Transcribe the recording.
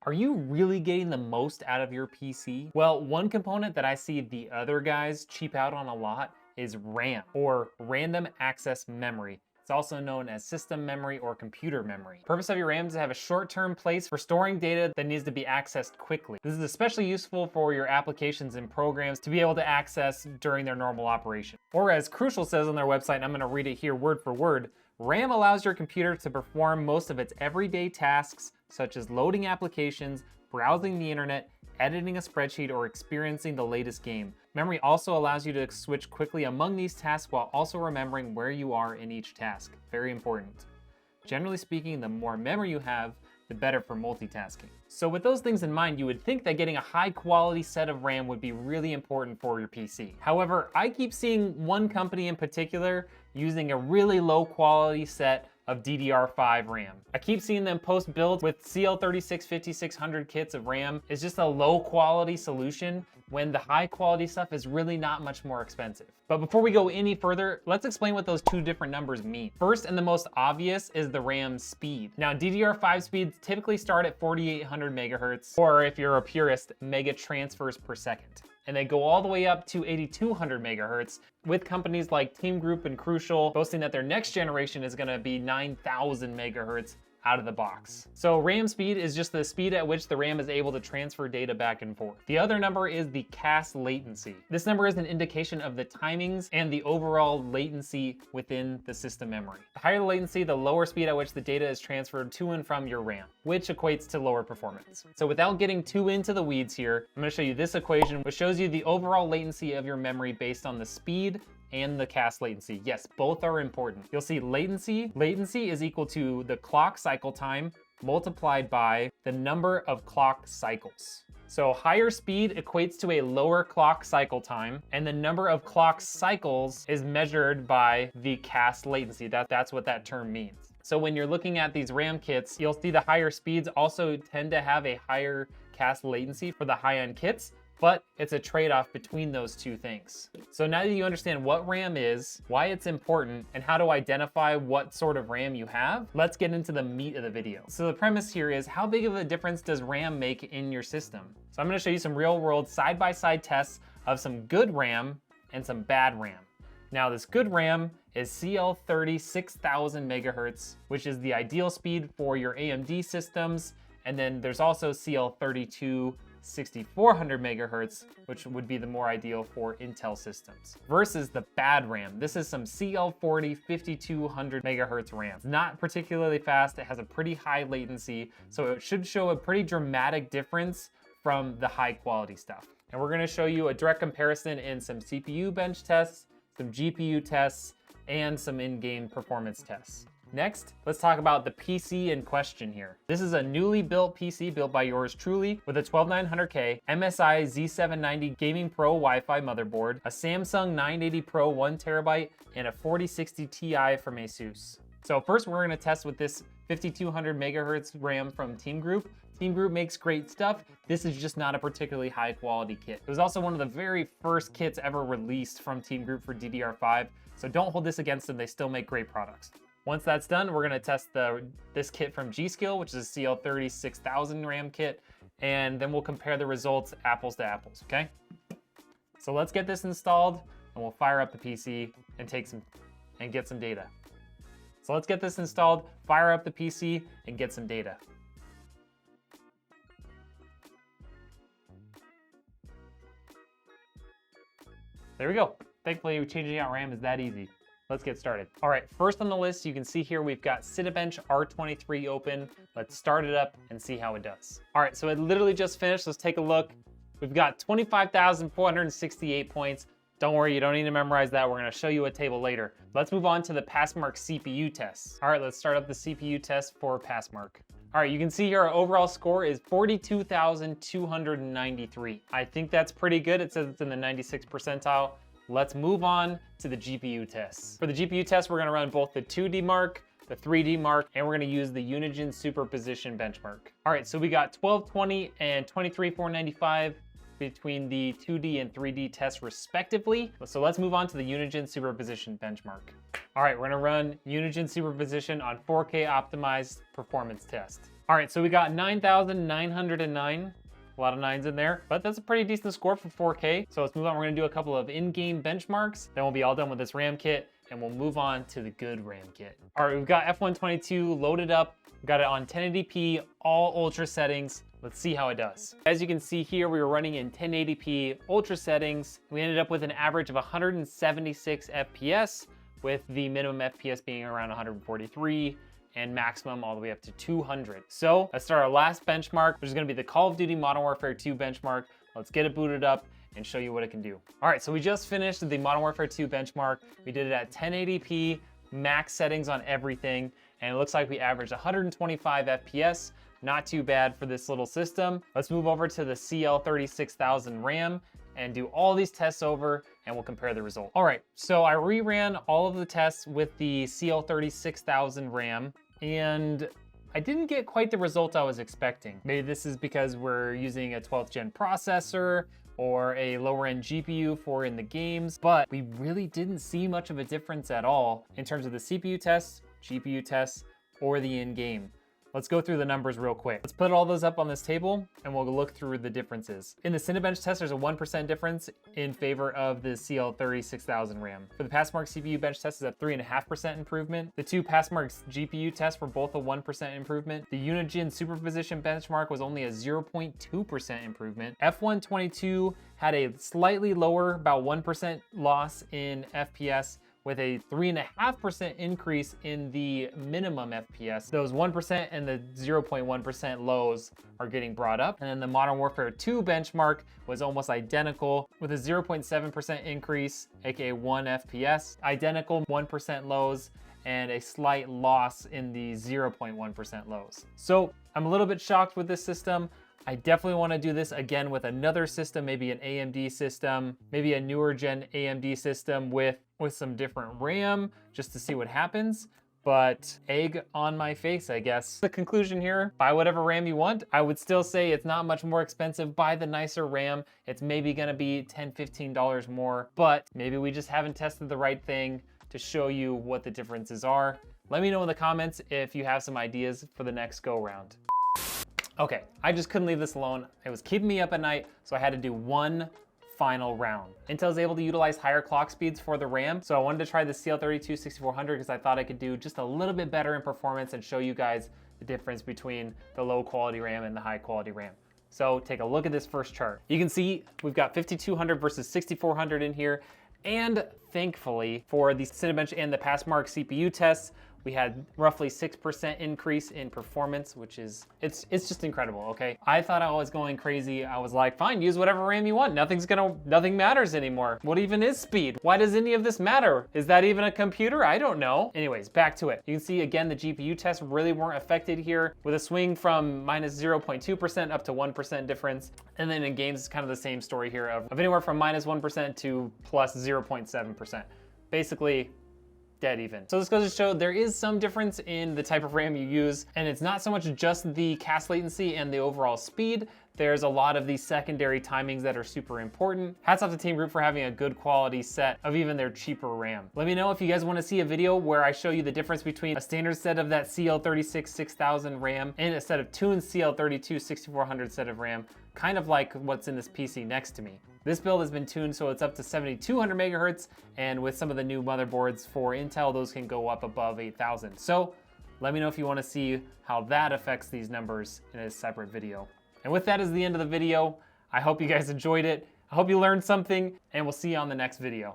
Are you really getting the most out of your PC? Well, one component that I see the other guys cheap out on a lot is RAM, or random access memory. It's also known as system memory or computer memory. The purpose of your RAM is to have a short-term place for storing data that needs to be accessed quickly. This is especially useful for your applications and programs to be able to access during their normal operation. Or as Crucial says on their website, and I'm gonna read it here word for word, RAM allows your computer to perform most of its everyday tasks, such as loading applications, browsing the internet, editing a spreadsheet, or experiencing the latest game. Memory also allows you to switch quickly among these tasks while also remembering where you are in each task. Very important. Generally speaking, the more memory you have, the better for multitasking. So with those things in mind, you would think that getting a high quality set of RAM would be really important for your PC. However, I keep seeing one company in particular using a really low quality set of DDR5 RAM. I keep seeing them post builds with CL36-5600 kits of RAM. It's just a low quality solution when the high quality stuff is really not much more expensive. But before we go any further, let's explain what those two different numbers mean. First and the most obvious is the RAM speed. Now DDR5 speeds typically start at 4800 megahertz, or if you're a purist, mega transfers per second. And they go all the way up to 8200 megahertz, with companies like Team Group and Crucial boasting that their next generation is gonna be 9000 megahertz out of the box. So RAM speed is just the speed at which the RAM is able to transfer data back and forth. The other number is the CAS latency. This number is an indication of the timings and the overall latency within the system memory. The higher the latency, the lower speed at which the data is transferred to and from your RAM, which equates to lower performance. So without getting too into the weeds here, I'm gonna show you this equation, which shows you the overall latency of your memory based on the speed and the CAS latency. Yes, both are important. You'll see latency is equal to the clock cycle time multiplied by the number of clock cycles. So higher speed equates to a lower clock cycle time, and the number of clock cycles is measured by the CAS latency. That's what that term means. So when you're looking at these RAM kits, you'll see the higher speeds also tend to have a higher CAS latency for the high-end kits, but it's a trade-off between those two things. So now that you understand what RAM is, why it's important, and how to identify what sort of RAM you have, let's get into the meat of the video. So the premise here is, how big of a difference does RAM make in your system? So I'm gonna show you some real-world side-by-side tests of some good RAM and some bad RAM. Now this good RAM is CL30 6000 megahertz, which is the ideal speed for your AMD systems, and then there's also CL32 6400 megahertz, which would be the more ideal for Intel systems, versus the bad RAM. This is some CL40 5200 megahertz RAM. It's not particularly fast, it has a pretty high latency, so it should show a pretty dramatic difference from the high quality stuff. And we're gonna show you a direct comparison in some CPU bench tests, some GPU tests, and some in-game performance tests. Next, let's talk about the PC in question here. This is a newly built PC built by yours truly with a 12900K MSI Z790 Gaming Pro Wi-Fi motherboard, a Samsung 980 Pro 1TB, and a 4060 Ti from Asus. So first we're gonna test with this 5200 megahertz RAM from Team Group. Team Group makes great stuff. This is just not a particularly high quality kit. It was also one of the very first kits ever released from Team Group for DDR5, so don't hold this against them, they still make great products. Once that's done, we're gonna test this kit from G.Skill, which is a CL30 6000 RAM kit, and then we'll compare the results apples to apples, okay? So let's get this installed, and we'll fire up the PC and get some data. So let's get this installed, fire up the PC, and get some data. There we go. Thankfully, changing out RAM is that easy. Let's get started. All right, first on the list, you can see here we've got Cinebench R23 open. Let's start it up and see how it does. All right, so it literally just finished. Let's take a look. We've got 25,468 points. Don't worry, you don't need to memorize that. We're gonna show you a table later. Let's move on to the Passmark CPU tests. All right, let's start up the CPU test for Passmark. All right, you can see here our overall score is 42,293. I think that's pretty good. It says it's in the 96th percentile. Let's move on to the GPU tests. For the GPU test, we're gonna run both the 2D mark, the 3D mark, and we're gonna use the Unigen superposition benchmark. All right, so we got 1220 and 23,495 between the 2D and 3D tests respectively. So let's move on to the Unigen superposition benchmark. All right, we're gonna run Unigen superposition on 4K optimized performance test. All right, so we got 9,909. A lot of nines in there, but that's a pretty decent score for 4K. So let's move on. We're gonna do a couple of in-game benchmarks. Then we'll be all done with this RAM kit and we'll move on to the good RAM kit. All right, we've got F122 loaded up. We've got it on 1080p, all ultra settings. Let's see how it does. As you can see here, we were running in 1080p ultra settings. We ended up with an average of 176 FPS, with the minimum FPS being around 143 and maximum all the way up to 200. So let's start our last benchmark, which is gonna be the Call of Duty Modern Warfare 2 benchmark. Let's get it booted up and show you what it can do. All right, so we just finished the Modern Warfare 2 benchmark. We did it at 1080p, max settings on everything, and it looks like we averaged 125 FPS. Not too bad for this little system. Let's move over to the CL36000 RAM and do all these tests over and we'll compare the result. All right, so I reran all of the tests with the CL36000 RAM and I didn't get quite the result I was expecting. Maybe this is because we're using a 12th gen processor or a lower end GPU for in the games, but we really didn't see much of a difference at all in terms of the CPU tests, GPU tests, or the in-game. Let's go through the numbers real quick. Let's put all those up on this table and we'll look through the differences. In the Cinebench test, there's a 1% difference in favor of the CL36000 RAM. For the Passmark CPU bench test, is a 3.5% improvement. The two Passmark GPU tests were both a 1% improvement. The Unigine superposition benchmark was only a 0.2% improvement. F122 had a slightly lower, about 1% loss in FPS, with a 3.5% increase in the minimum FPS. Those 1% and the 0.1% lows are getting brought up. And then the Modern Warfare 2 benchmark was almost identical with a 0.7% increase, aka 1 FPS, identical 1% lows, and a slight loss in the 0.1% lows. So I'm a little bit shocked with this system. I definitely want to do this again with another system, maybe an AMD system, maybe a newer gen AMD system with some different RAM, just to see what happens. But egg on my face, I guess. The conclusion here, buy whatever RAM you want. I would still say it's not much more expensive. Buy the nicer RAM. It's maybe gonna be $10, $15 more, but maybe we just haven't tested the right thing to show you what the differences are. Let me know in the comments if you have some ideas for the next go round. Okay, I just couldn't leave this alone. It was keeping me up at night, so I had to do one final round. Intel is able to utilize higher clock speeds for the RAM, so I wanted to try the CL32-6400 because I thought I could do just a little bit better in performance and show you guys the difference between the low quality RAM and the high quality RAM. So take a look at this first chart. You can see we've got 5200 versus 6400 in here, and thankfully for the Cinebench and the Passmark CPU tests, we had roughly 6% increase in performance, which is, it's just incredible, okay? I thought I was going crazy. I was like, fine, use whatever RAM you want. Nothing matters anymore. What even is speed? Why does any of this matter? Is that even a computer? I don't know. Anyways, back to it. You can see again, the GPU tests really weren't affected here with a swing from minus 0.2% up to 1% difference. And then in games, it's kind of the same story here of anywhere from minus 1% to plus 0.7%. Basically, dead even. So this goes to show there is some difference in the type of RAM you use, and it's not so much just the cache latency and the overall speed. There's a lot of these secondary timings that are super important. Hats off to Team Group for having a good quality set of even their cheaper RAM. Let me know if you guys want to see a video where I show you the difference between a standard set of that CL36-6000 RAM and a set of tuned CL32-6400 set of RAM, kind of like what's in this PC next to me. This build has been tuned so it's up to 7200 megahertz, and with some of the new motherboards for Intel, those can go up above 8000. So let me know if you want to see how that affects these numbers in a separate video. And with that is the end of the video. I hope you guys enjoyed it. I hope you learned something, and we'll see you on the next video.